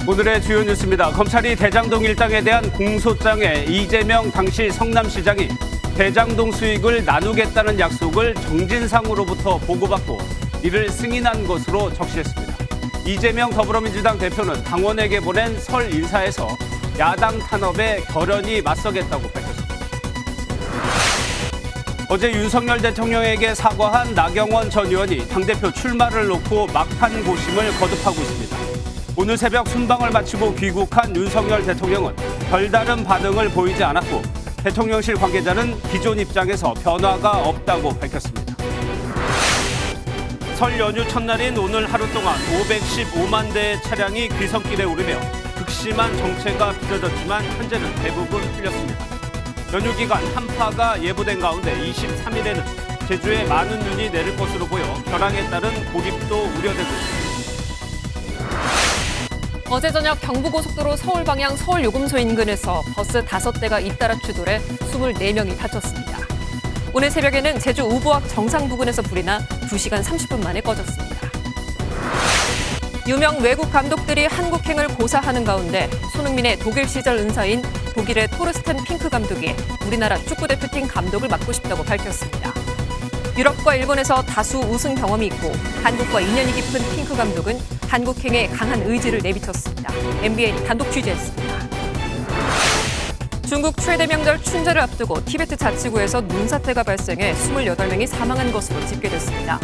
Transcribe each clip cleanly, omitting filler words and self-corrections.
오늘의 주요 뉴스입니다. 검찰이 대장동 일당에 대한 공소장에 이재명 당시 성남시장이 대장동 수익을 나누겠다는 약속을 정진상으로부터 보고받고 이를 승인한 것으로 적시했습니다. 이재명 더불어민주당 대표는 당원에게 보낸 설 인사에서 야당 탄압에 결연히 맞서겠다고 밝혔습니다. 어제 윤석열 대통령에게 사과한 나경원 전 의원이 당대표 출마를 놓고 막판 고심을 거듭하고 있습니다. 오늘 새벽 순방을 마치고 귀국한 윤석열 대통령은 별다른 반응을 보이지 않았고 대통령실 관계자는 기존 입장에서 변화가 없다고 밝혔습니다. 설 연휴 첫날인 오늘 하루 동안 515만 대의 차량이 귀성길에 오르며 극심한 정체가 빚어졌지만 현재는 대부분 풀렸습니다. 연휴 기간 한파가 예보된 가운데 23일에는 제주에 많은 눈이 내릴 것으로 보여 결항에 따른 고립도 우려되고 있습니다. 어제 저녁 경부고속도로 서울 방향 서울요금소 인근에서 버스 5대가 잇따라 추돌해 24명이 다쳤습니다. 오늘 새벽에는 제주 우부학 정상 부근에서 불이 나 2시간 30분 만에 꺼졌습니다. 유명 외국 감독들이 한국행을 고사하는 가운데 손흥민의 독일 시절 은사인 독일의 토르스텐 핑크 감독이 우리나라 축구대표팀 감독을 맡고 싶다고 밝혔습니다. 유럽과 일본에서 다수 우승 경험이 있고 한국과 인연이 깊은 핑크 감독은 한국행에 강한 의지를 내비쳤습니다. MBN이 단독 취재했습니다. 중국 최대 명절 춘절을 앞두고 티베트 자치구에서 눈사태가 발생해 28명이 사망한 것으로 집계됐습니다.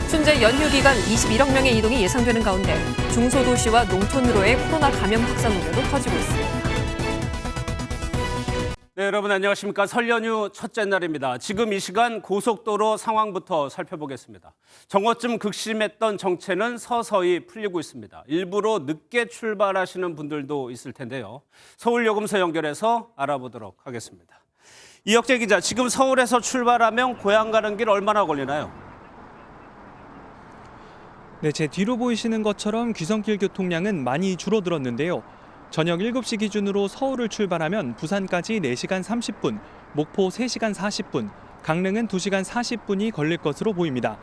춘절 연휴 기간 21억 명의 이동이 예상되는 가운데 중소도시와 농촌으로의 코로나 감염 확산 우려도 커지고 있습니다. 네, 여러분 안녕하십니까. 설 연휴 첫째 날입니다. 지금 이 시간 고속도로 상황부터 살펴보겠습니다. 정오쯤 극심했던 정체는 서서히 풀리고 있습니다. 일부러 늦게 출발하시는 분들도 있을 텐데요. 서울요금소 연결해서 알아보도록 하겠습니다. 이혁재 기자, 지금 서울에서 출발하면 고향 가는 길 얼마나 걸리나요? 네, 제 뒤로 보이시는 것처럼 귀성길 교통량은 많이 줄어들었는데요. 저녁 7시 기준으로 서울을 출발하면 부산까지 4시간 30분, 목포 3시간 40분, 강릉은 2시간 40분이 걸릴 것으로 보입니다.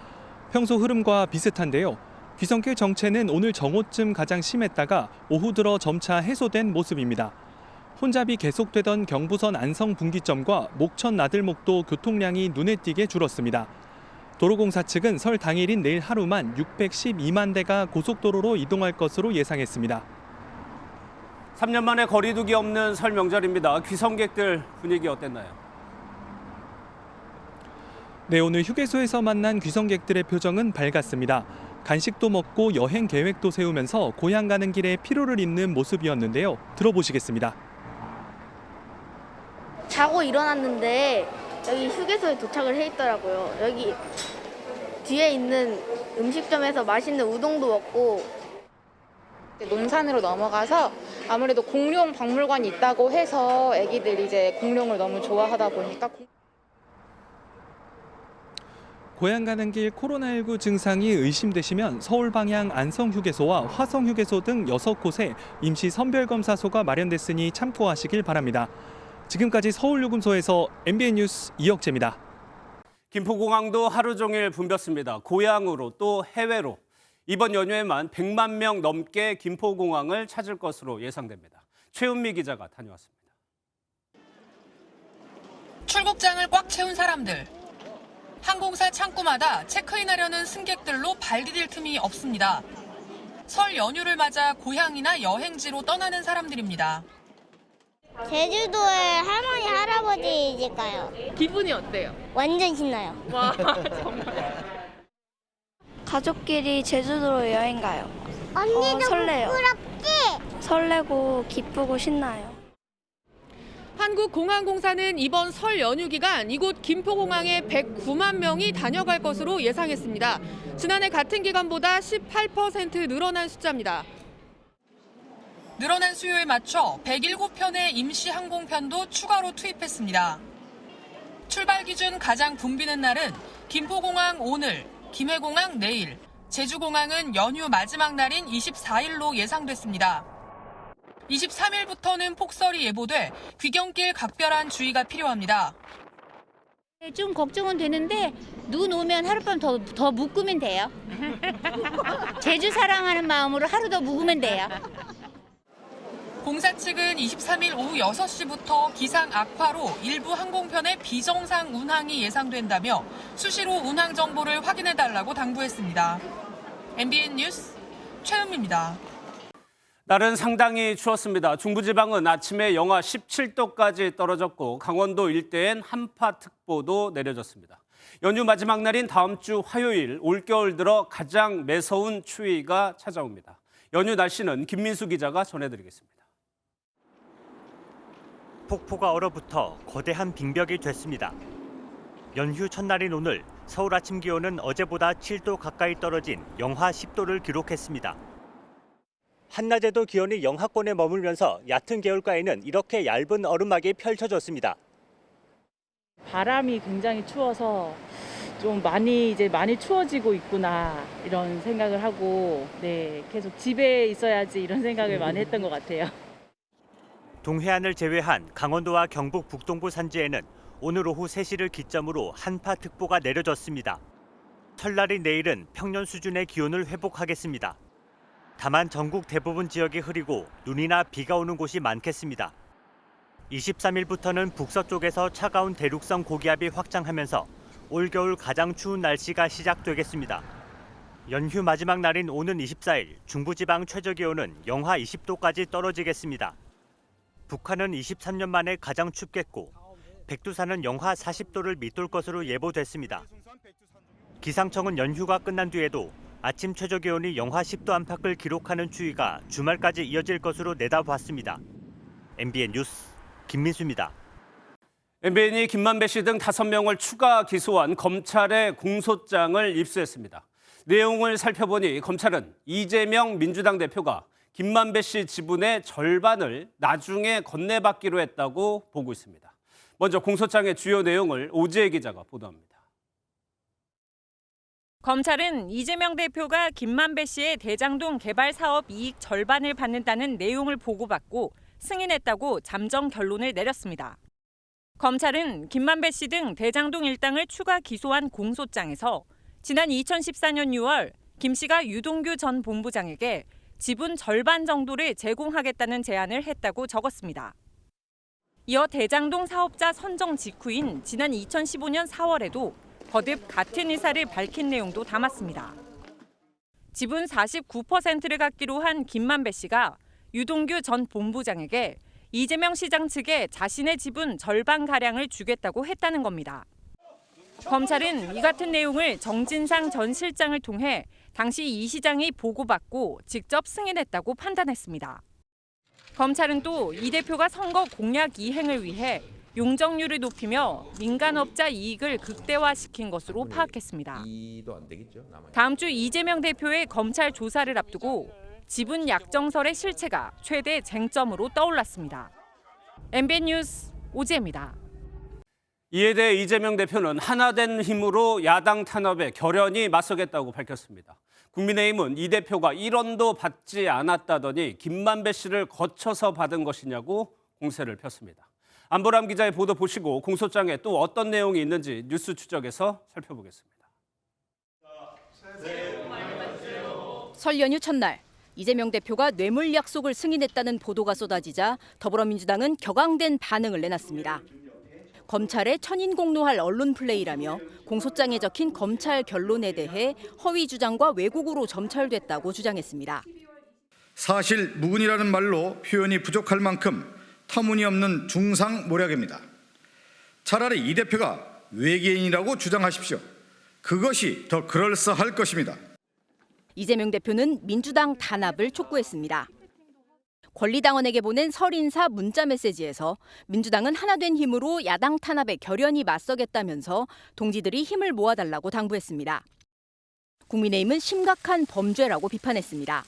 평소 흐름과 비슷한데요. 귀성길 정체는 오늘 정오쯤 가장 심했다가 오후 들어 점차 해소된 모습입니다. 혼잡이 계속되던 경부선 안성 분기점과 목천 나들목도 교통량이 눈에 띄게 줄었습니다. 도로공사 측은 설 당일인 내일 하루만 612만 대가 고속도로로 이동할 것으로 예상했습니다. 3년 만에 거리두기 없는 설 명절입니다. 귀성객들 분위기 어땠나요? 네, 오늘 휴게소에서 만난 귀성객들의 표정은 밝았습니다. 간식도 먹고 여행 계획도 세우면서 고향 가는 길에 피로를 잇는 모습이었는데요. 들어보시겠습니다. 자고 일어났는데 여기 휴게소에 도착을 해 있더라고요. 여기 뒤에 있는 음식점에서 맛있는 우동도 먹고 논산으로 넘어가서 아무래도 공룡 박물관이 있다고 해서 애기들이 이제 공룡을 너무 좋아하다 보니까 고향 가는 길 코로나19 증상이 의심되시면 서울 방향 안성휴게소와 화성휴게소 등 6곳에 임시 선별검사소가 마련됐으니 참고하시길 바랍니다. 지금까지 서울요금소에서 MBN 뉴스 이혁재입니다. 김포공항도 하루 종일 붐볐습니다. 고향으로 또 해외로. 이번 연휴에만 100만 명 넘게 김포공항을 찾을 것으로 예상됩니다. 최은미 기자가 다녀왔습니다. 출국장을 꽉 채운 사람들. 항공사 창구마다 체크인하려는 승객들로 발 디딜 틈이 없습니다. 설 연휴를 맞아 고향이나 여행지로 떠나는 사람들입니다. 제주도에 할머니 할아버지 집 가요. 기분이 어때요? 완전 신나요. 와, 정말. 가족끼리 제주도로 여행 가요. 언니도 설레요. 부끄럽지? 설레고 기쁘고 신나요. 한국공항공사는 이번 설 연휴 기간 이곳 김포공항에 109만 명이 다녀갈 것으로 예상했습니다. 지난해 같은 기간보다 18% 늘어난 숫자입니다. 늘어난 수요에 맞춰 107편의 임시 항공편도 추가로 투입했습니다. 출발 기준 가장 붐비는 날은 김포공항 오늘, 김해공항 내일, 제주공항은 연휴 마지막 날인 24일로 예상됐습니다. 23일부터는 폭설이 예보돼 귀경길 각별한 주의가 필요합니다. 좀 걱정은 되는데 눈 오면 하룻밤 더 묵으면 돼요. 제주 사랑하는 마음으로 하루 더 묵으면 돼요. 공사 측은 23일 오후 6시부터 기상 악화로 일부 항공편의 비정상 운항이 예상된다며 수시로 운항 정보를 확인해달라고 당부했습니다. MBN 뉴스 최은미입니다. 날은 상당히 추웠습니다. 중부지방은 아침에 영하 17도까지 떨어졌고 강원도 일대엔 한파특보도 내려졌습니다. 연휴 마지막 날인 다음 주 화요일 올겨울 들어 가장 매서운 추위가 찾아옵니다. 연휴 날씨는 김민수 기자가 전해드리겠습니다. 폭포가 얼어붙어 거대한 빙벽이 됐습니다. 연휴 첫날인 오늘 서울 아침 기온은 어제보다 7도 가까이 떨어진 영하 10도를 기록했습니다. 한낮에도 기온이 영하권에 머물면서 얕은 개울가에는 이렇게 얇은 얼음막이 펼쳐졌습니다. 바람이 굉장히 추워서 좀 많이 추워지고 있구나 이런 생각을 하고 계속 집에 있어야지 이런 생각을 많이 했던 것 같아요. 동해안을 제외한 강원도와 경북 북동부 산지에는 오늘 오후 3시를 기점으로 한파특보가 내려졌습니다. 설날인 내일은 평년 수준의 기온을 회복하겠습니다. 다만 전국 대부분 지역이 흐리고 눈이나 비가 오는 곳이 많겠습니다. 23일부터는 북서쪽에서 차가운 대륙성 고기압이 확장하면서 올겨울 가장 추운 날씨가 시작되겠습니다. 연휴 마지막 날인 오는 24일 중부지방 최저기온은 영하 20도까지 떨어지겠습니다. 북한은 23년 만에 가장 춥겠고 백두산은 영하 40도를 밑돌 것으로 예보됐습니다. 기상청은 연휴가 끝난 뒤에도 아침 최저기온이 영하 10도 안팎을 기록하는 추위가 주말까지 이어질 것으로 내다봤습니다. MBN 뉴스 김민수입니다. MBN이 김만배 씨 등 5명을 추가 기소한 검찰의 공소장을 입수했습니다. 내용을 살펴보니 검찰은 이재명 민주당 대표가 김만배 씨 지분의 절반을 나중에 건네받기로 했다고 보고 있습니다. 먼저 공소장의 주요 내용을 오지혜 기자가 보도합니다. 검찰은 이재명 대표가 김만배 씨의 대장동 개발 사업 이익 절반을 받는다는 내용을 보고받고 승인했다고 잠정 결론을 내렸습니다. 검찰은 김만배 씨 등 대장동 일당을 추가 기소한 공소장에서 지난 2014년 6월 김 씨가 유동규 전 본부장에게 지분 절반 정도를 제공하겠다는 제안을 했다고 적었습니다. 이어 대장동 사업자 선정 직후인 지난 2015년 4월에도 거듭 같은 의사를 밝힌 내용도 담았습니다. 지분 49%를 갖기로 한 김만배 씨가 유동규 전 본부장에게 이재명 시장 측에 자신의 지분 절반가량을 주겠다고 했다는 겁니다. 검찰은 이 같은 내용을 정진상 전 실장을 통해 당시 이 시장이 보고받고 직접 승인했다고 판단했습니다. 검찰은 또 이 대표가 선거 공약 이행을 위해 용적률을 높이며 민간업자 이익을 극대화시킨 것으로 파악했습니다. 다음 주 이재명 대표의 검찰 조사를 앞두고 지분 약정설의 실체가 최대 쟁점으로 떠올랐습니다. MBN 뉴스 오지혜입니다. 이에 대해 이재명 대표는 하나된 힘으로 야당 탄압에 결연히 맞서겠다고 밝혔습니다. 국민의힘은 이 대표가 1원도 받지 않았다더니 김만배 씨를 거쳐서 받은 것이냐고 공세를 폈습니다. 안보람 기자의 보도 보시고 공소장에 또 어떤 내용이 있는지 뉴스 추적에서 살펴보겠습니다. 설 연휴 첫날 이재명 대표가 뇌물 약속을 승인했다는 보도가 쏟아지자 더불어민주당은 격앙된 반응을 내놨습니다. 검찰에 천인공노할 언론 플레이라며 공소장에 적힌 검찰 결론에 대해 허위 주장과 왜곡으로 점철됐다고 주장했습니다. 사실 무근이라는 말로 표현이 부족할 만큼 터무니없는 중상모략입니다. 차라리 이 대표가 외계인이라고 주장하십시오. 그것이 더 그럴싸할 것입니다. 이재명 대표는 민주당 단합을 촉구했습니다. 권리당원에게 보낸 설인사 문자 메시지에서 민주당은 하나된 힘으로 야당 탄압에 결연히 맞서겠다면서 동지들이 힘을 모아달라고 당부했습니다. 국민의힘은 심각한 범죄라고 비판했습니다.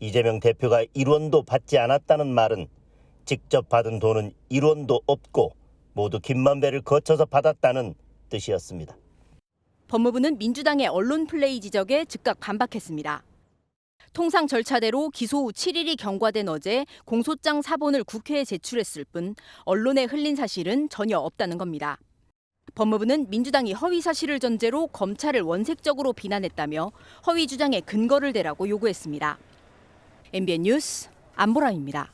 이재명 대표가 1원도 받지 않았다는 말은 직접 받은 돈은 1원도 없고 모두 김만배를 거쳐서 받았다는 뜻이었습니다. 법무부는 민주당의 언론 플레이 지적에 즉각 반박했습니다. 통상 절차대로 기소 후 7일이 경과된 어제 공소장 사본을 국회에 제출했을 뿐 언론에 흘린 사실은 전혀 없다는 겁니다. 법무부는 민주당이 허위 사실을 전제로 검찰을 원색적으로 비난했다며 허위 주장에 근거를 대라고 요구했습니다. MBN 뉴스 안보람입니다.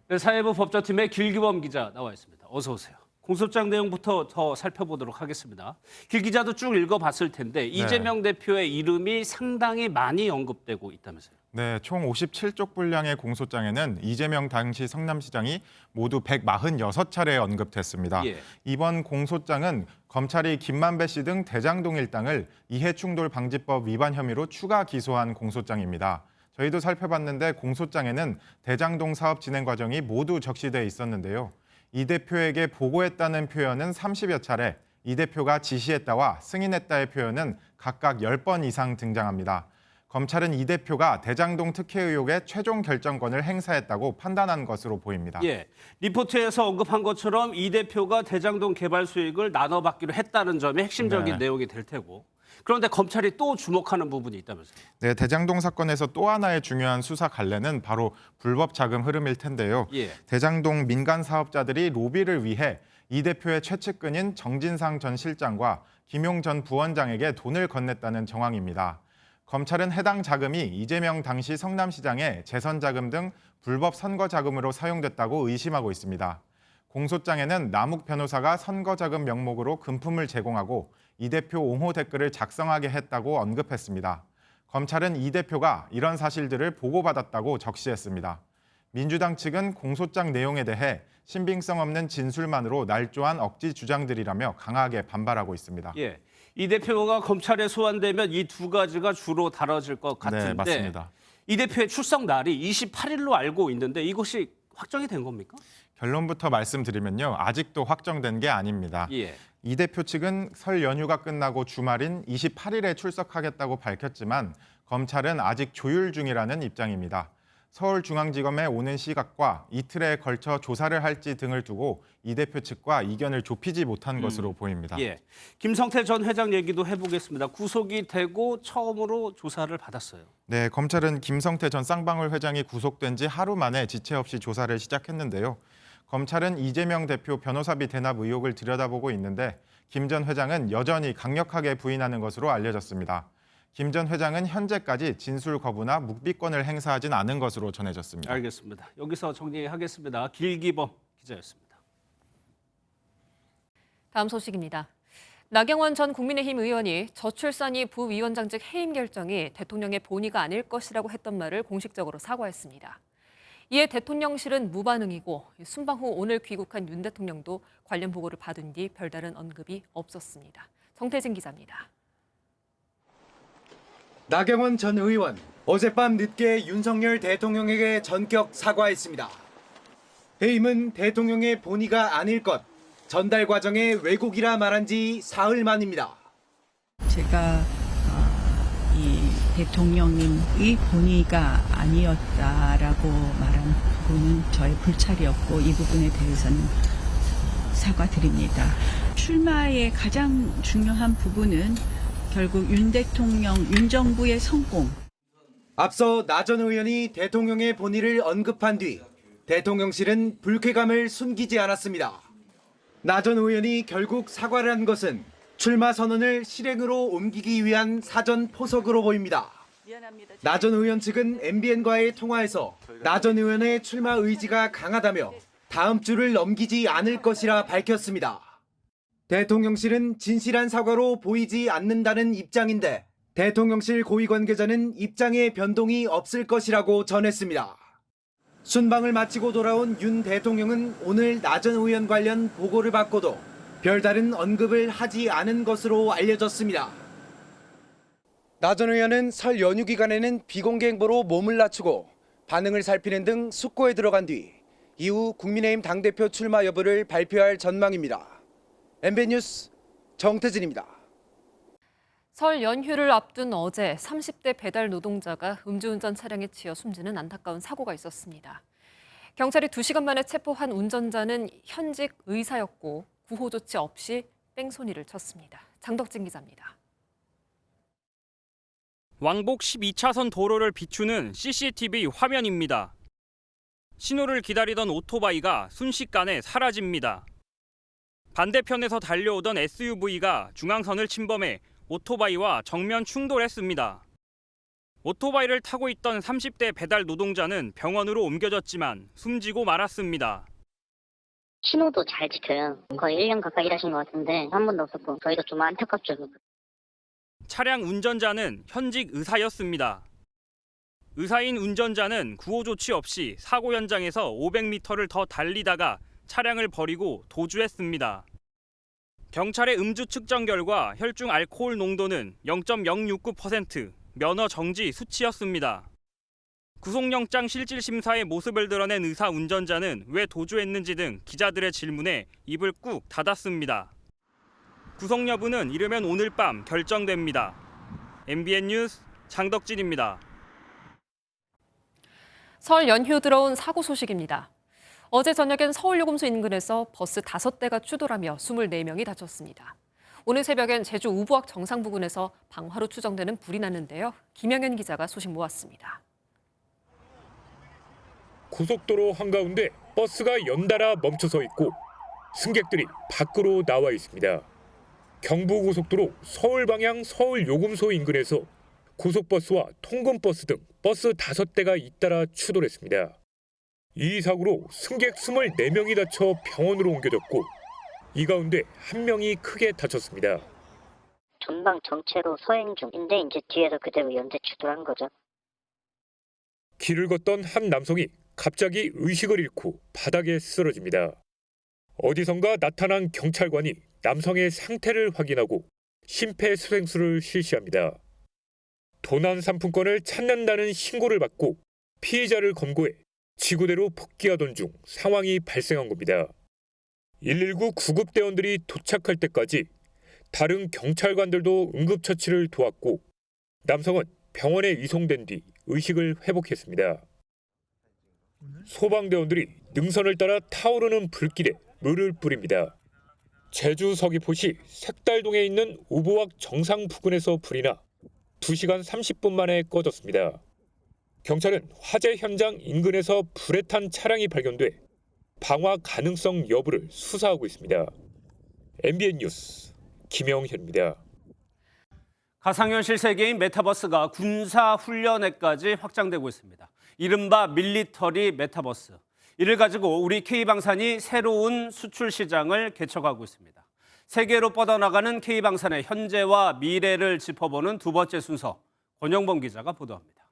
네, 사회부 법조팀의 길기범 기자 나와 있습니다. 어서 오세요. 공소장 내용부터 더 살펴보도록 하겠습니다. 길 기자도 쭉 읽어봤을 텐데 이재명 대표의 이름이 상당히 많이 언급되고 있다면서요. 네, 총 57쪽 분량의 공소장에는 이재명 당시 성남시장이 모두 146차례 언급됐습니다. 예. 이번 공소장은 검찰이 김만배 씨 등 대장동 일당을 이해충돌방지법 위반 혐의로 추가 기소한 공소장입니다. 저희도 살펴봤는데 공소장에는 대장동 사업 진행 과정이 모두 적시돼 있었는데요. 이 대표에게 보고했다는 표현은 30여 차례, 이 대표가 지시했다와 승인했다의 표현은 각각 10번 이상 등장합니다. 검찰은 이 대표가 대장동 특혜 의혹의 최종 결정권을 행사했다고 판단한 것으로 보입니다. 예, 리포트에서 언급한 것처럼 이 대표가 대장동 개발 수익을 나눠받기로 했다는 점이 핵심적인 내용이 될 테고, 그런데 검찰이 또 주목하는 부분이 있다면서요. 네, 대장동 사건에서 또 하나의 중요한 수사 갈래는 바로 불법 자금 흐름일 텐데요. 예. 대장동 민간 사업자들이 로비를 위해 이 대표의 최측근인 정진상 전 실장과 김용 전 부원장에게 돈을 건넸다는 정황입니다. 검찰은 해당 자금이 이재명 당시 성남시장의 재선 자금 등 불법 선거 자금으로 사용됐다고 의심하고 있습니다. 공소장에는 남욱 변호사가 선거 자금 명목으로 금품을 제공하고 이 대표 옹호 댓글을 작성하게 했다고 언급했습니다. 검찰은 이 대표가 이런 사실들을 보고받았다고 적시했습니다. 민주당 측은 공소장 내용에 대해 신빙성 없는 진술만으로 날조한 억지 주장들이라며 강하게 반발하고 있습니다. 예, 이 대표가 검찰에 소환되면 이 두 가지가 주로 다뤄질 것 같은데, 네, 맞습니다. 이 대표의 출석 날이 28일로 알고 있는데 이것이 확정이 된 겁니까? 결론부터 말씀드리면요, 아직도 확정된 게 아닙니다. 예. 이 대표 측은 설 연휴가 끝나고 주말인 28일에 출석하겠다고 밝혔지만 검찰은 아직 조율 중이라는 입장입니다. 서울중앙지검에 오는 시각과 이틀에 걸쳐 조사를 할지 등을 두고 이 대표 측과 이견을 좁히지 못한 것으로 보입니다. 예, 김성태 전 회장 얘기도 해보겠습니다. 구속이 되고 처음으로 조사를 받았어요. 네, 검찰은 김성태 전 쌍방울 회장이 구속된 지 하루 만에 지체 없이 조사를 시작했는데요. 검찰은 이재명 대표 변호사비 대납 의혹을 들여다보고 있는데 김 전 회장은 여전히 강력하게 부인하는 것으로 알려졌습니다. 김 전 회장은 현재까지 진술 거부나 묵비권을 행사하진 않은 것으로 전해졌습니다. 알겠습니다. 여기서 정리하겠습니다. 길기범 기자였습니다. 다음 소식입니다. 나경원 전 국민의힘 의원이 저출산이 부위원장직 해임 결정이 대통령의 본의가 아닐 것이라고 했던 말을 공식적으로 사과했습니다. 이에 대통령실은 무반응이고 순방 후 오늘 귀국한 윤 대통령도 관련 보고를 받은 뒤 별다른 언급이 없었습니다. 정태진 기자입니다. 나경원 전 의원, 어젯밤 늦게 윤석열 대통령에게 전격 사과했습니다. 해임은 대통령의 본의가 아닐 것, 전달 과정의 왜곡이라 말한 지 사흘 만입니다. 제가 이 대통령님의 본의가 아니었다라고 말한 부분은 저의 불찰이었고 이 부분에 대해서는 사과드립니다. 출마의 가장 중요한 부분은 결국 윤 대통령, 윤 정부의 성공. 앞서 나 전 의원이 대통령의 본의를 언급한 뒤 대통령실은 불쾌감을 숨기지 않았습니다. 나 전 의원이 결국 사과를 한 것은 출마 선언을 실행으로 옮기기 위한 사전 포석으로 보입니다. 나 전 의원 측은 MBN과의 통화에서 나 전 의원의 출마 의지가 강하다며 다음 주를 넘기지 않을 것이라 밝혔습니다. 대통령실은 진실한 사과로 보이지 않는다는 입장인데 대통령실 고위 관계자는 입장에 변동이 없을 것이라고 전했습니다. 순방을 마치고 돌아온 윤 대통령은 오늘 나 전 의원 관련 보고를 받고도 별다른 언급을 하지 않은 것으로 알려졌습니다. 나 전 의원은 설 연휴 기간에는 비공개 행보로 몸을 낮추고 반응을 살피는 등 숙고에 들어간 뒤 이후 국민의힘 당대표 출마 여부를 발표할 전망입니다. MBN 뉴스 정태진입니다. 설 연휴를 앞둔 어제 30대 배달 노동자가 음주운전 차량에 치여 숨지는 안타까운 사고가 있었습니다. 경찰이 2시간 만에 체포한 운전자는 현직 의사였고 구호 조치 없이 뺑소니를 쳤습니다. 장덕진 기자입니다. 왕복 12차선 도로를 비추는 CCTV 화면입니다. 신호를 기다리던 오토바이가 순식간에 사라집니다. 반대편에서 달려오던 SUV가 중앙선을 침범해 오토바이와 정면 충돌했습니다. 오토바이를 타고 있던 30대 배달 노동자는 병원으로 옮겨졌지만 숨지고 말았습니다. 신호도 잘 지켜요. 거의 1년 가까이 일하신 것 같은데 한 번도 없었고 저희도 좀 안타깝죠. 차량 운전자는 현직 의사였습니다. 의사인 운전자는 구호 조치 없이 사고 현장에서 500m를 더 달리다가 차량을 버리고 도주했습니다. 경찰의 음주 측정 결과 혈중 알코올 농도는 0.069%, 면허 정지 수치였습니다. 구속영장 실질심사의 모습을 드러낸 의사 운전자는 왜 도주했는지 등 기자들의 질문에 입을 꾹 닫았습니다. 구속 여부는 이르면 오늘 밤 결정됩니다. MBN 뉴스 장덕진입니다. 설 연휴 들어온 사고 소식입니다. 어제 저녁엔 서울요금소 인근에서 버스 5대가 추돌하며 24명이 다쳤습니다. 오늘 새벽엔 제주 우부학 정상 부근에서 방화로 추정되는 불이 났는데요. 김영현 기자가 소식 모았습니다. 고속도로 한가운데 버스가 연달아 멈춰서 있고 승객들이 밖으로 나와 있습니다. 경부고속도로 서울 방향 서울요금소 인근에서 고속버스와 통근버스 등 버스 5대가 잇따라 추돌했습니다. 이 사고로 승객 24명이 다쳐 병원으로 옮겨졌고 이 가운데 1명이 크게 다쳤습니다. 전방 정체로 서행 중인데 이제 뒤에서 그대로 연쇄 추돌한 거죠. 길을 걷던 한 남성이 갑자기 의식을 잃고 바닥에 쓰러집니다. 어디선가 나타난 경찰관이 남성의 상태를 확인하고 심폐소생술을 실시합니다. 도난 상품권을 찾는다는 신고를 받고 피해자를 검거해 지구대로 복귀하던 중 상황이 발생한 겁니다. 119 구급대원들이 도착할 때까지 다른 경찰관들도 응급처치를 도왔고 남성은 병원에 이송된 뒤 의식을 회복했습니다. 소방대원들이 능선을 따라 타오르는 불길에 물을 뿌립니다. 제주 서귀포시 색달동에 있는 우부학 정상 부근에서 불이 나 2시간 30분 만에 꺼졌습니다. 경찰은 화재 현장 인근에서 불에 탄 차량이 발견돼 방화 가능성 여부를 수사하고 있습니다. MBN 뉴스 김영현입니다. 가상현실 세계인 메타버스가 군사훈련에까지 확장되고 있습니다. 이른바 밀리터리 메타버스. 이를 가지고 우리 K방산이 새로운 수출 시장을 개척하고 있습니다. 세계로 뻗어나가는 K방산의 현재와 미래를 짚어보는 두 번째 순서, 권영범 기자가 보도합니다.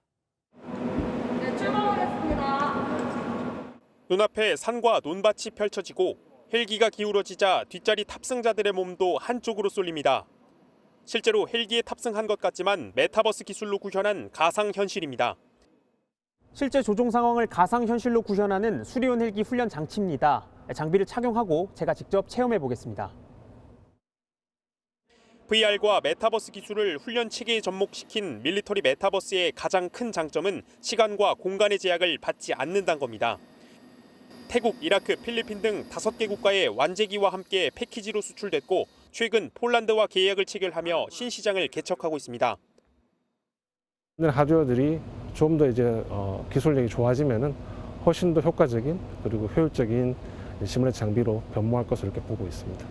네, 출발하겠습니다. 눈앞에 산과 논밭이 펼쳐지고 헬기가 기울어지자 뒷자리 탑승자들의 몸도 한쪽으로 쏠립니다. 실제로 헬기에 탑승한 것 같지만 메타버스 기술로 구현한 가상현실입니다. 실제 조종 상황을 가상현실로 구현하는 수리온 헬기 훈련 장치입니다. 장비를 착용하고 제가 직접 체험해 보겠습니다. VR과 메타버스 기술을 훈련 체계에 접목시킨 밀리터리 메타버스의 가장 큰 장점은 시간과 공간의 제약을 받지 않는다는 겁니다. 태국, 이라크, 필리핀 등 5개 국가에 완제기와 함께 패키지로 수출됐고 최근 폴란드와 계약을 체결하며 신시장을 개척하고 있습니다. 하드웨어들이 좀 더 이제 기술력이 좋아지면은 훨씬 더 효과적인 그리고 효율적인 시뮬레이션 장비로 변모할 것을 이렇게 보고 있습니다.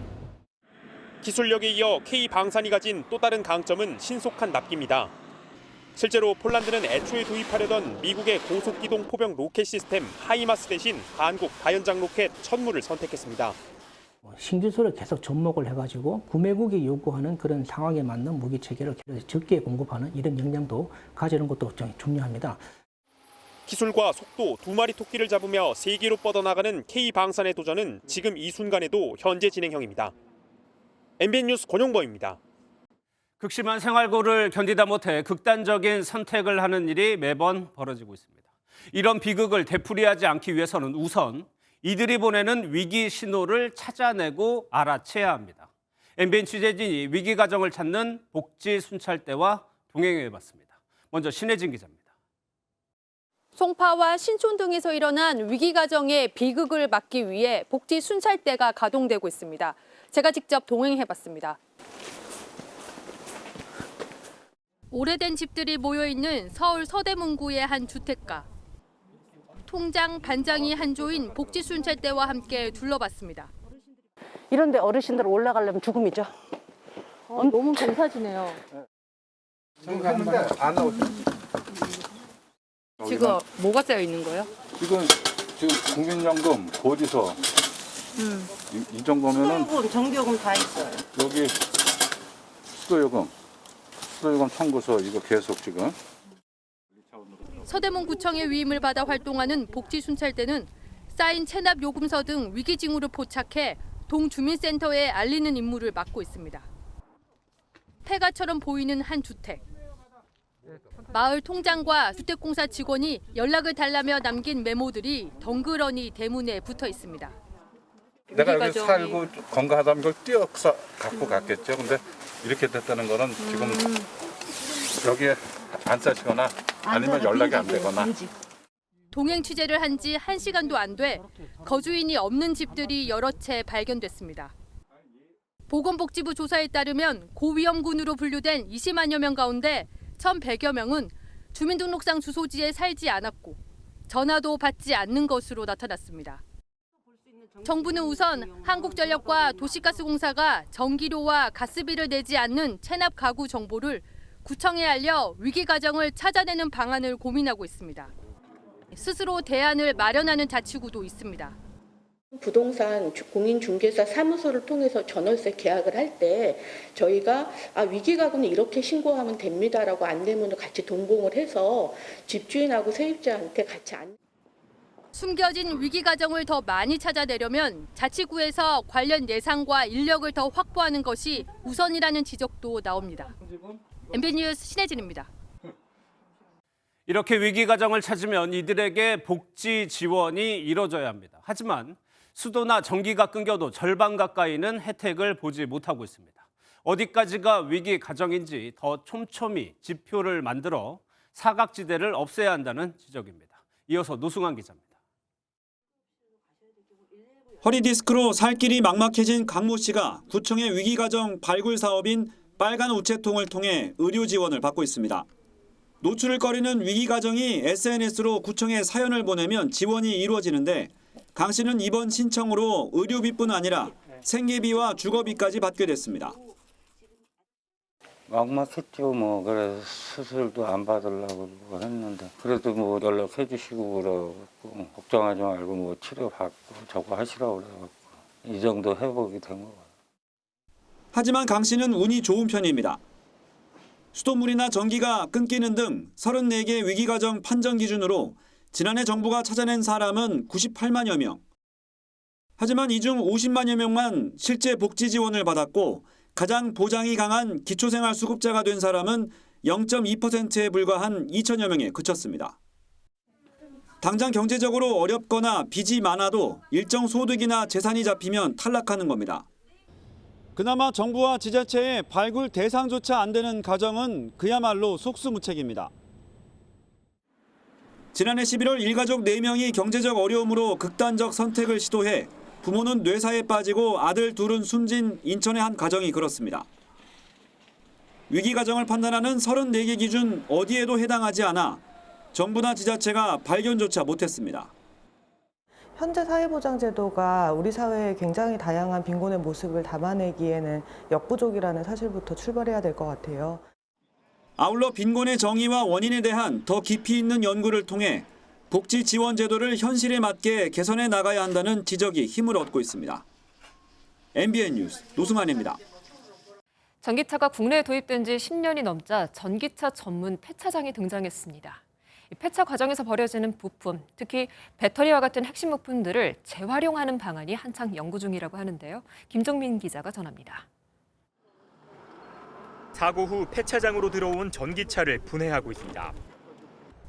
기술력에 이어 K방산이 가진 또 다른 강점은 신속한 납기입니다. 실제로 폴란드는 애초에 도입하려던 미국의 고속기동 포병 로켓 시스템 하이마스 대신 한국 다연장 로켓 천무를 선택했습니다. 신기술을 계속 접목을 해가지고 구매국이 요구하는 그런 상황에 맞는 무기 체계를 적게 공급하는 이런 역량도 가지는 것도 중요합니다. 기술과 속도, 2마리 토끼를 잡으며 세계로 뻗어나가는 K방산의 도전은 지금 이 순간에도 현재 진행형입니다. MBN 뉴스 권용범입니다. 극심한 생활고를 견디다 못해 극단적인 선택을 하는 일이 매번 벌어지고 있습니다. 이런 비극을 되풀이하지 않기 위해서는 우선 이들이 보내는 위기 신호를 찾아내고 알아채야 합니다. MBN 취재진이 위기 가정을 찾는 복지 순찰대와 동행해봤습니다. 먼저 신혜진 기자입니다. 송파와 신촌 등에서 일어난 위기 가정의 비극을 막기 위해 복지 순찰대가 가동되고 있습니다. 제가 직접 동행해봤습니다. 오래된 집들이 모여있는 서울 서대문구의 한 주택가. 통장, 반장이 한조인 복지순찰대와 함께 둘러봤습니다. 이런데 어르신들 올라가려면 죽음이죠. 너무 경사지네요. 했는데 안 나오죠. 지금 뭐가 쌓여 있는 거예요? 지금 국민연금, 고지서 이 정도면은 수도요금, 전기요금 다 있어요. 여기 수도요금 청구서 이거 계속 지금. 서대문구청의 위임을 받아 활동하는 복지순찰대는 쌓인 체납 요금서 등 위기 징후를 포착해 동주민센터에 알리는 임무를 맡고 있습니다. 폐가처럼 보이는 한 주택. 마을 통장과 주택공사 직원이 연락을 달라며 남긴 메모들이 덩그러니 대문에 붙어 있습니다. 내가 여기 살고 건강하다면 이걸 띄어서 갖고 갔겠죠. 근데 이렇게 됐다는 거는 지금 여기에 안 싸시거나 아니면 연락이 안 되거나. 동행 취재를 한 지 1시간도 안 돼 거주인이 없는 집들이 여러 채 발견됐습니다. 보건복지부 조사에 따르면 고위험군으로 분류된 20만여 명 가운데 1,100여 명은 주민등록상 주소지에 살지 않았고 전화도 받지 않는 것으로 나타났습니다. 정부는 우선 한국전력과 도시가스공사가 전기료와 가스비를 내지 않는 체납 가구 정보를 구청에 알려 위기 가정을 찾아내는 방안을 고민하고 있습니다. 스스로 대안을 마련하는 자치구도 있습니다. 부동산 공인중개사 사무소를 통해서 전월세 계약을 할 때 저희가 위기가구는 이렇게 신고하면 됩니다라고 안내문을 같이 동봉을 해서 집주인하고 세입자한테 같이 숨겨진 위기 가정을 더 많이 찾아내려면 자치구에서 관련 예산과 인력을 더 확보하는 것이 우선이라는 지적도 나옵니다. MBN 뉴스 신혜진입니다. 이렇게 위기 가정을 찾으면 이들에게 복지 지원이 이뤄져야 합니다. 하지만 수도나 전기가 끊겨도 절반 가까이는 혜택을 보지 못하고 있습니다. 어디까지가 위기 가정인지 더 촘촘히 지표를 만들어 사각지대를 없애야 한다는 지적입니다. 이어서 노승환 기자입니다. 허리디스크로 살 길이 막막해진 강모 씨가 구청의 위기가정 발굴 사업인 빨간 우체통을 통해 의료 지원을 받고 있습니다. 노출을 꺼리는 위기가정이 SNS로 구청에 사연을 보내면 지원이 이루어지는데 강 씨는 이번 신청으로 의료비뿐 아니라 생계비와 주거비까지 받게 됐습니다. 막막했죠. 그래서 수술도 안 받으려고 했는데 그래도 연락해 주시고 그러고 걱정하지 말고 치료 받고 저거 하시라고 그래갖고 이 정도 회복이 된 거 같아요. 하지만 강 씨는 운이 좋은 편입니다. 수돗물이나 전기가 끊기는 등 34개 위기가정 판정 기준으로 지난해 정부가 찾아낸 사람은 98만여 명. 하지만 이 중 50만여 명만 실제 복지 지원을 받았고 가장 보장이 강한 기초생활수급자가 된 사람은 0.2%에 불과한 2천여 명에 그쳤습니다. 당장 경제적으로 어렵거나 빚이 많아도 일정 소득이나 재산이 잡히면 탈락하는 겁니다. 그나마 정부와 지자체의 발굴 대상조차 안 되는 가정은 그야말로 속수무책입니다. 지난해 11월 일가족 4명이 경제적 어려움으로 극단적 선택을 시도해 부모는 뇌사에 빠지고 아들 둘은 숨진 인천의 한 가정이 그렇습니다. 위기 가정을 판단하는 34개 기준 어디에도 해당하지 않아 정부나 지자체가 발견조차 못했습니다. 현재 사회보장제도가 우리 사회의 굉장히 다양한 빈곤의 모습을 담아내기에는 역부족이라는 사실부터 출발해야 될 것 같아요. 아울러 빈곤의 정의와 원인에 대한 더 깊이 있는 연구를 통해 복지 지원 제도를 현실에 맞게 개선해 나가야 한다는 지적이 힘을 얻고 있습니다. MBN 뉴스 노승환입니다. 전기차가 국내에 도입된 지 10년이 넘자 전기차 전문 폐차장이 등장했습니다. 폐차 과정에서 버려지는 부품, 특히 배터리와 같은 핵심 부품들을 재활용하는 방안이 한창 연구 중이라고 하는데요. 김정민 기자가 전합니다. 사고 후 폐차장으로 들어온 전기차를 분해하고 있습니다.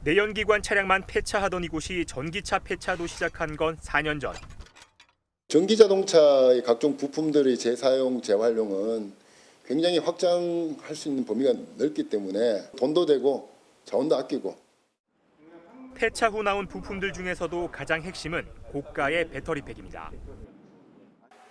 내연기관 차량만 폐차하던 이곳이 전기차 폐차도 시작한 건 4년 전. 전기자동차의 각종 부품들의 재사용, 재활용은 굉장히 확장할 수 있는 범위가 넓기 때문에 돈도 되고 자원도 아끼고. 폐차 후 나온 부품들 중에서도 가장 핵심은 고가의 배터리팩입니다.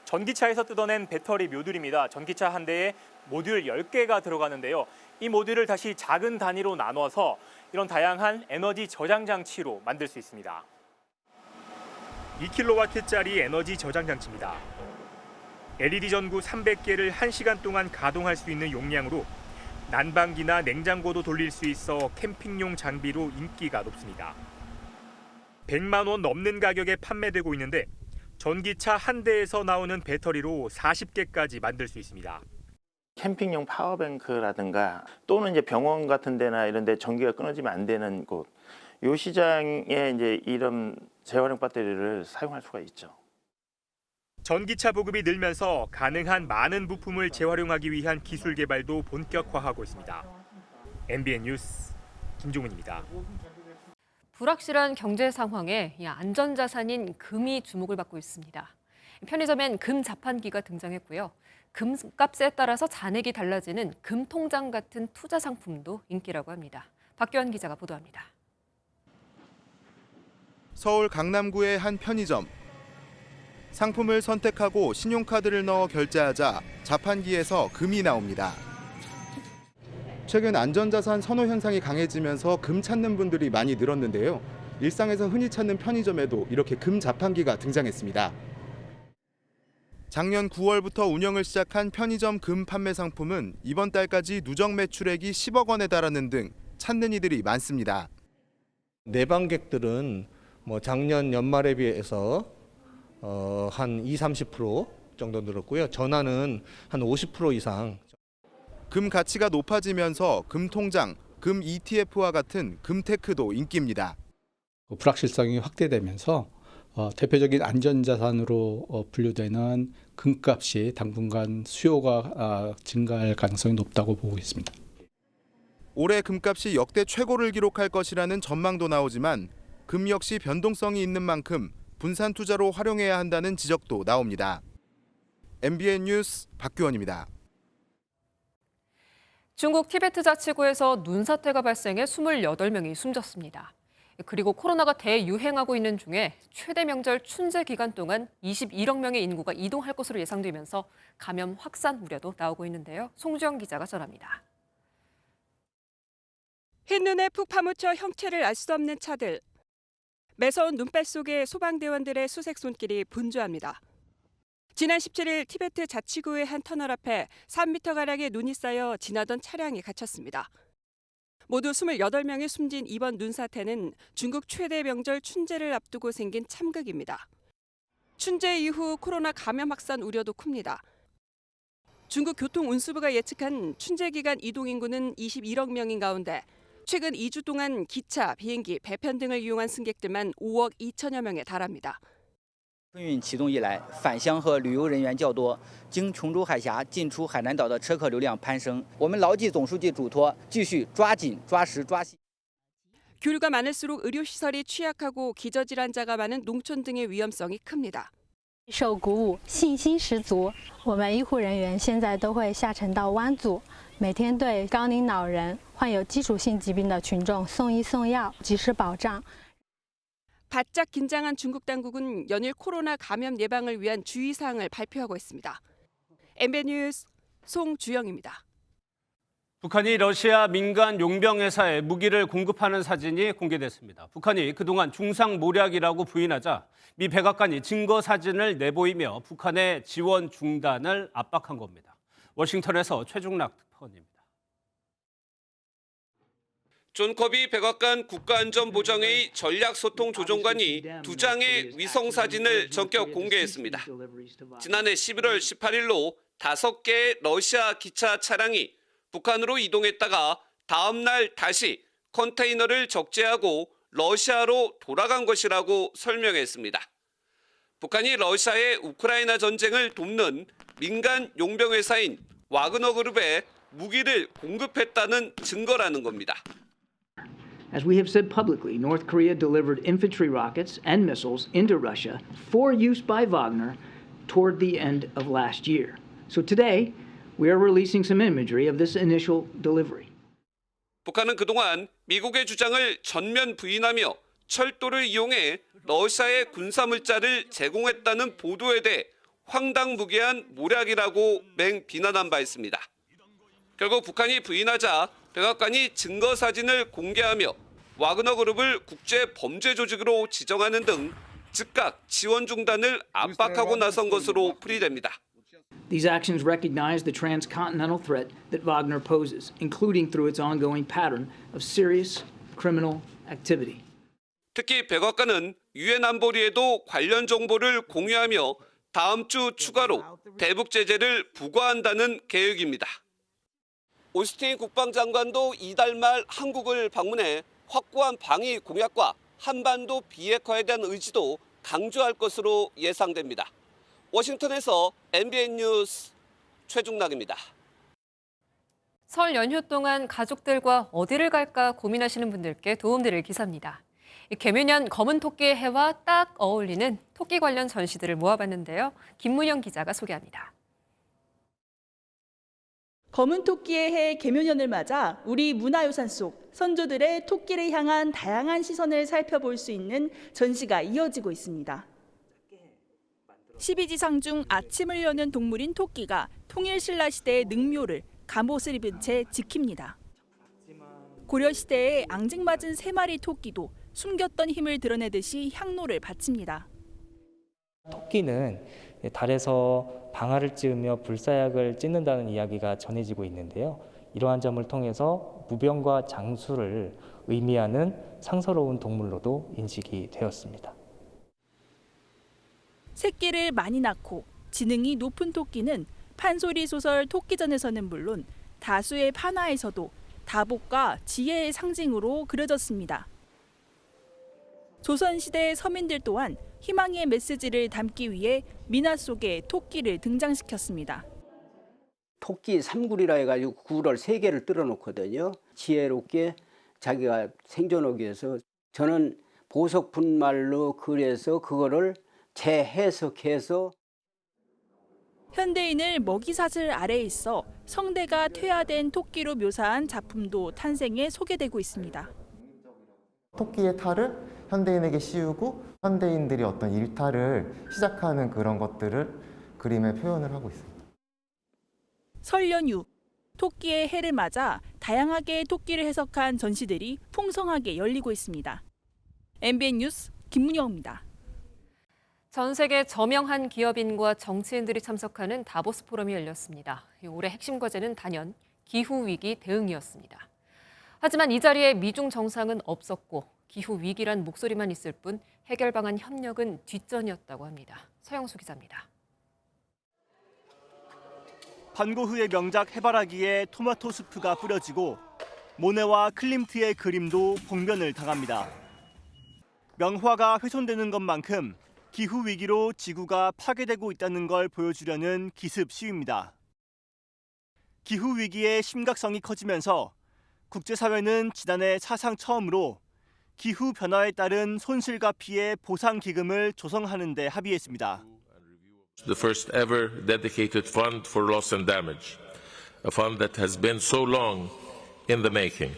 전기차에서 뜯어낸 배터리 묘듈입니다. 전기차 한 대에 모듈 10개가 들어가는데요. 이 모듈을 다시 작은 단위로 나눠서 이런 다양한 에너지 저장 장치로 만들 수 있습니다. 2kW짜리 에너지 저장 장치입니다. LED 전구 300개를 1시간 동안 가동할 수 있는 용량으로 난방기나 냉장고도 돌릴 수 있어 캠핑용 장비로 인기가 높습니다. 100만 원 넘는 가격에 판매되고 있는데 전기차 한 대에서 나오는 배터리로 40개까지 만들 수 있습니다. 캠핑용 파워뱅크라든가 또는 이제 병원 같은 데나 이런 데 전기가 끊어지면 안 되는 곳, 이 시장에 이제 이런 재활용 배터리를 사용할 수가 있죠. 전기차 보급이 늘면서 가능한 많은 부품을 재활용하기 위한 기술 개발도 본격화하고 있습니다. MBN 뉴스 김종훈입니다. 불확실한 경제 상황에 안전자산인 금이 주목을 받고 있습니다. 편의점엔 금 자판기가 등장했고요. 금값에 따라서 잔액이 달라지는 금통장 같은 투자 상품도 인기라고 합니다. 박규환 기자가 보도합니다. 서울 강남구의 한 편의점. 상품을 선택하고 신용카드를 넣어 결제하자 자판기에서 금이 나옵니다. 최근 안전자산 선호 현상이 강해지면서 금 찾는 분들이 많이 늘었는데요. 일상에서 흔히 찾는 편의점에도 이렇게 금 자판기가 등장했습니다. 작년 9월부터 운영을 시작한 편의점 금 판매 상품은 이번 달까지 누적 매출액이 10억 원에 달하는 등 찾는 이들이 많습니다. 내방객들은 작년 연말에 비해서 한 20-30% 정도 늘었고요. 전화는 한 50% 이상. 금 가치가 높아지면서 금통장, 금 ETF와 같은 금테크도 인기입니다. 불확실성이 확대되면서 대표적인 안전자산으로 분류되는 금값이 당분간 수요가 증가할 가능성이 높다고 보고 있습니다. 올해 금값이 역대 최고를 기록할 것이라는 전망도 나오지만 금 역시 변동성이 있는 만큼 분산 투자로 활용해야 한다는 지적도 나옵니다. MBN 뉴스 박규원입니다. 중국 티베트 자치구에서 눈사태가 발생해 28명이 숨졌습니다. 그리고 코로나가 대유행하고 있는 중에 최대 명절 춘제 기간 동안 21억 명의 인구가 이동할 것으로 예상되면서 감염 확산 우려도 나오고 있는데요. 송주영 기자가 전합니다. 흰눈에 푹 파묻혀 형체를 알 수 없는 차들. 매서운 눈발 속에 소방대원들의 수색 손길이 분주합니다. 지난 17일 티베트 자치구의 한 터널 앞에 3m가량의 눈이 쌓여 지나던 차량이 갇혔습니다. 모두 28명이 숨진 이번 눈사태는 중국 최대 명절 춘제를 앞두고 생긴 참극입니다. 춘제 이후 코로나 감염 확산 우려도 큽니다. 중국 교통운수부가 예측한 춘제 기간 이동 인구는 21억 명인 가운데 최근 2주 동안 기차, 비행기, 배편 등을 이용한 승객들만 5억 2천여 명에 달합니다. 春运启动以来，返乡和旅游人员较多，经琼州海峡进出海南岛的车客流量攀升。我们牢记总书记嘱托，继续抓紧、抓实、抓细。 교류가 많을수록 의료시설이 취약하고 기저질환자가 많은 농촌 등의 위험성이 큽니다. 受鼓舞，信心十足。我们医护人员现在都会下沉到湾组，每天对高龄老人、患有基础性疾病的群众送医送药，及时保障。 바짝 긴장한 중국 당국은 연일 코로나 감염 예방을 위한 주의사항을 발표하고 있습니다. MBN 뉴스 송주영입니다. 북한이 러시아 민간 용병 회사에 무기를 공급하는 사진이 공개됐습니다. 북한이 그동안 중상모략이라고 부인하자 미 백악관이 증거 사진을 내보이며 북한의 지원 중단을 압박한 겁니다. 워싱턴에서 최중락 특파원입니다. 존 커비 백악관 국가안전보장회의 전략소통조정관이 2장의 위성사진을 전격 공개했습니다. 지난해 11월 18일로 5개의 러시아 기차 차량이 북한으로 이동했다가 다음 날 다시 컨테이너를 적재하고 러시아로 돌아간 것이라고 설명했습니다. 북한이 러시아의 우크라이나 전쟁을 돕는 민간 용병 회사인 와그너 그룹에 무기를 공급했다는 증거라는 겁니다. As we have said publicly, North Korea delivered infantry rockets and missiles into Russia for use by Wagner toward the end of last year. So today, we are releasing some imagery of this initial delivery. 북한은 그동안 미국의 주장을 전면 부인하며 철도를 이용해 러시아의 군사물자를 제공했다는 보도에 대해 황당무계한 모략이라고 맹비난한 바 있습니다. 결국 북한이 부인하자 백악관이 증거 사진을 공개하며 와그너 그룹을 국제 범죄 조직으로 지정하는 등 즉각 지원 중단을 압박하고 나선 것으로 풀이됩니다. These actions recognize the transcontinental threat that Wagner poses, including through its ongoing pattern of serious criminal activity. 특히 백악관은 유엔 안보리에도 관련 정보를 공유하며 다음 주 추가로 대북 제재를 부과한다는 계획입니다. 오스틴 국방장관도 이달 말 한국을 방문해 확고한 방위 공약과 한반도 비핵화에 대한 의지도 강조할 것으로 예상됩니다. 워싱턴에서 MBN 뉴스 최중락입니다. 설 연휴 동안 가족들과 어디를 갈까 고민하시는 분들께 도움드릴 기사입니다. 개묘년 검은 토끼의 해와 딱 어울리는 토끼 관련 전시들을 모아봤는데요. 김문영 기자가 소개합니다. 검은 토끼의 해 개묘년을 맞아 우리 문화유산 속 선조들의 토끼를 향한 다양한 시선을 살펴볼 수 있는 전시가 이어지고 있습니다. 12지상 중 아침을 여는 동물인 토끼가 통일신라 시대의 능묘를 갑옷을 입은 채 지킵니다. 고려시대에 앙증맞은 3마리 토끼도 숨겼던 힘을 드러내듯이 향로를 바칩니다. 토끼는 달에서 방아를 찧으며 불사약을 찢는다는 이야기가 전해지고 있는데요. 이러한 점을 통해서 무병과 장수를 의미하는 상서로운 동물로도 인식이 되었습니다. 새끼를 많이 낳고 지능이 높은 토끼는 판소리 소설 토끼전에서는 물론 다수의 판화에서도 다복과 지혜의 상징으로 그려졌습니다. 조선시대 서민들 또한 희망의 메시지를 담기 위해 민화 속에 토끼를 등장시켰습니다. 토끼 삼굴이라 해가지고 굴을 3개를 뚫어 놓거든요. 지혜롭게 자기가 생존하기 위해서 저는 보석 분말로 그려서 그거를 재해석해서 현대인을 먹이사슬 아래에 있어 성대가 퇴화된 토끼로 묘사한 작품도 탄생해 소개되고 있습니다. 토끼의 탈을 현대인에게 씌우고 현대인들이 어떤 일탈을 시작하는 그런 것들을 그림에 표현을 하고 있습니다. 설 연휴, 토끼의 해를 맞아 다양하게 토끼를 해석한 전시들이 풍성하게 열리고 있습니다. MBN 뉴스 김문영입니다. 전 세계 저명한 기업인과 정치인들이 참석하는 다보스 포럼이 열렸습니다. 올해 핵심 과제는 단연 기후위기 대응이었습니다. 하지만 이 자리에 미중 정상은 없었고 기후위기란 목소리만 있을 뿐 해결 방안 협력은 뒷전이었다고 합니다. 서영수 기자입니다. 반고흐의 명작 해바라기에 토마토 수프가 뿌려지고 모네와 클림트의 그림도 봉변을 당합니다. 명화가 훼손되는 것만큼 기후위기로 지구가 파괴되고 있다는 걸 보여주려는 기습 시위입니다. 기후위기의 심각성이 커지면서 국제사회는 지난해 사상 처음으로 기후변화에 따른 손실과 피해 보상기금을 조성하는 데 합의했습니다. The first ever dedicated fund for loss and damage, a fund that has been so long in the making.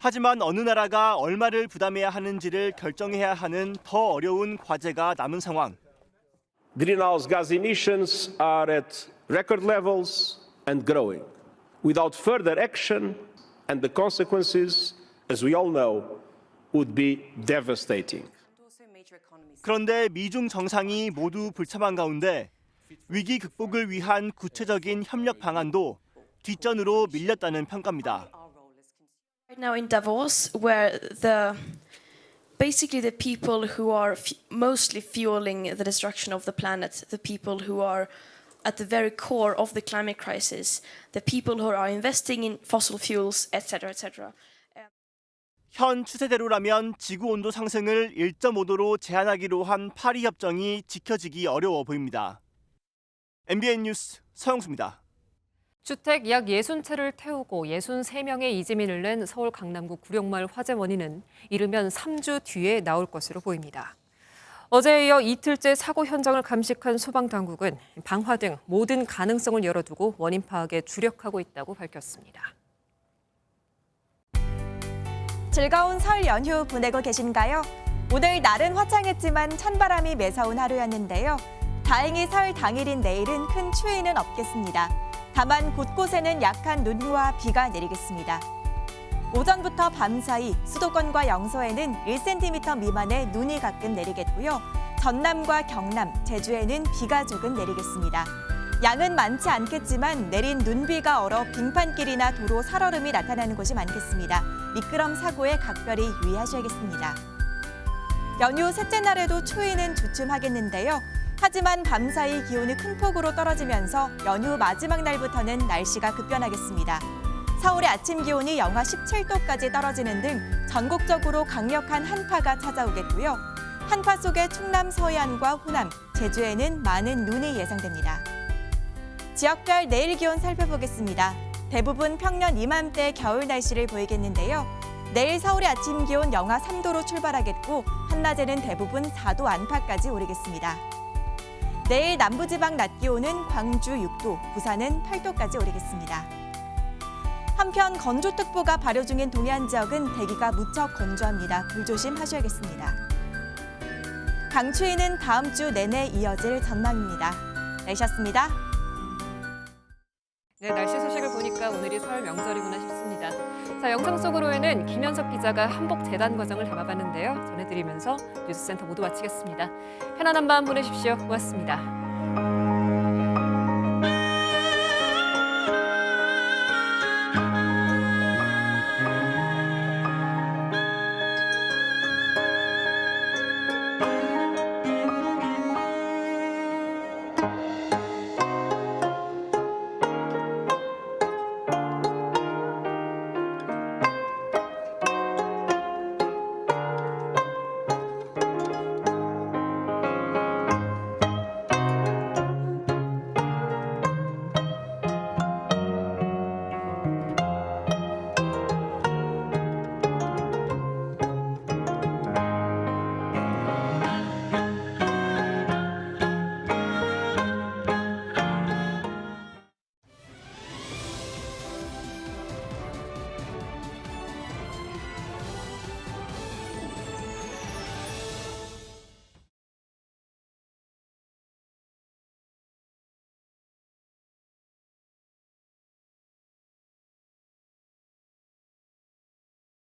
하지만 어느 나라가 얼마를 부담해야 하는지를 결정해야 하는 더 어려운 과제가 남은 상황. Greenhouse gas emissions are at record levels and growing. Without further action, and the consequences, as we all know, would be devastating. 그런데 미중 정상이 모두 불참한 가운데 위기 극복을 위한 구체적인 협력 방안도 뒷전으로 밀렸다는 평가입니다. Right now in Davos, where basically the people who are mostly fueling the destruction of the planet, the people who are at the very core of the climate crisis, the people who are investing in fossil fuels, etc., etc. 현 추세대로라면 지구온도 상승을 1.5도로 제한하기로 한 파리 협정이 지켜지기 어려워 보입니다. MBN 뉴스 서영수입니다. 주택 약 60채를 태우고 63명의 이재민을 낸 서울 강남구 구룡마을 화재 원인은 이르면 3주 뒤에 나올 것으로 보입니다. 어제에 이어 이틀째 사고 현장을 감식한 소방당국은 방화 등 모든 가능성을 열어두고 원인 파악에 주력하고 있다고 밝혔습니다. 즐거운 설 연휴 보내고 계신가요? 오늘 날은 화창했지만 찬바람이 매서운 하루였는데요. 다행히 설 당일인 내일은 큰 추위는 없겠습니다. 다만 곳곳에는 약한 눈과 비가 내리겠습니다. 오전부터 밤 사이 수도권과 영서에는 1cm 미만의 눈이 가끔 내리겠고요. 전남과 경남, 제주에는 비가 조금 내리겠습니다. 양은 많지 않겠지만 내린 눈비가 얼어 빙판길이나 도로 살얼음이 나타나는 곳이 많겠습니다. 미끄럼 사고에 각별히 유의하셔야겠습니다. 연휴 셋째 날에도 추위는 주춤하겠는데요. 하지만 밤사이 기온이 큰 폭으로 떨어지면서 연휴 마지막 날부터는 날씨가 급변하겠습니다. 서울의 아침 기온이 영하 17도까지 떨어지는 등 전국적으로 강력한 한파가 찾아오겠고요. 한파 속에 충남 서해안과 호남, 제주에는 많은 눈이 예상됩니다. 지역별 내일 기온 살펴보겠습니다. 대부분 평년 이맘때 겨울 날씨를 보이겠는데요. 내일 서울의 아침 기온 영하 3도로 출발하겠고 한낮에는 대부분 4도 안팎까지 오르겠습니다. 내일 남부지방 낮 기온은 광주 6도, 부산은 8도까지 오르겠습니다. 한편 건조특보가 발효 중인 동해안 지역은 대기가 무척 건조합니다. 불조심하셔야겠습니다. 강추위는 다음 주 내내 이어질 전망입니다. 날씨였습니다. 네, 날씨 소식을 보니까 오늘이 설 명절이구나 싶습니다. 자, 영상 속으로에는 김현석 기자가 한복 재단 과정을 담아봤는데요. 전해드리면서 뉴스센터 모두 마치겠습니다. 편안한 밤 보내십시오. 고맙습니다.